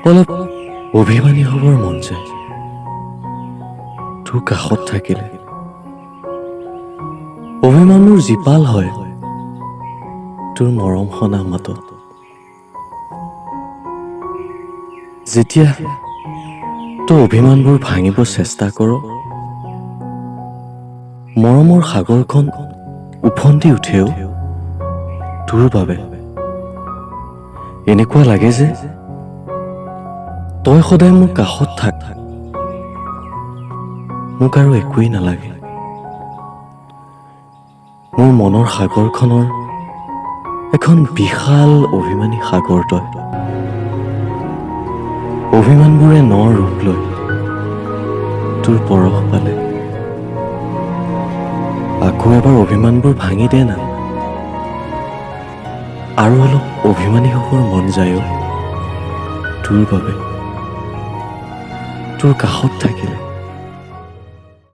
অলপ অভিমানী হ'বৰ মন যায় তোৰ কাষত থাকিলে। অভিমানবোৰ জীপাল হয় তোৰ মৰম সনা মাতত। যেতিয়া তই অভিমানবোৰ ভাঙিব চেষ্টা কৰ, মৰমৰ সাগৰখন উফন্দি উঠেও তোৰ বাবে। এনেকুৱা লাগে যে তই সদায় মোৰ কাষত থাক, মোক আৰু একোৱেই নালাগে। মোৰ মনৰ সাগৰখনৰ এখন বিশাল অভিমানী সাগৰ তই। অভিমানবোৰে ন ৰূপ লৈ তোৰ পৰশ পালে। আকৌ এবাৰ অভিমানবোৰ ভাঙি দে না, আৰু অলপ অভিমানী হ'বৰ মন যায় তোৰ বাবে, তোৰ কাষত থাকিলে।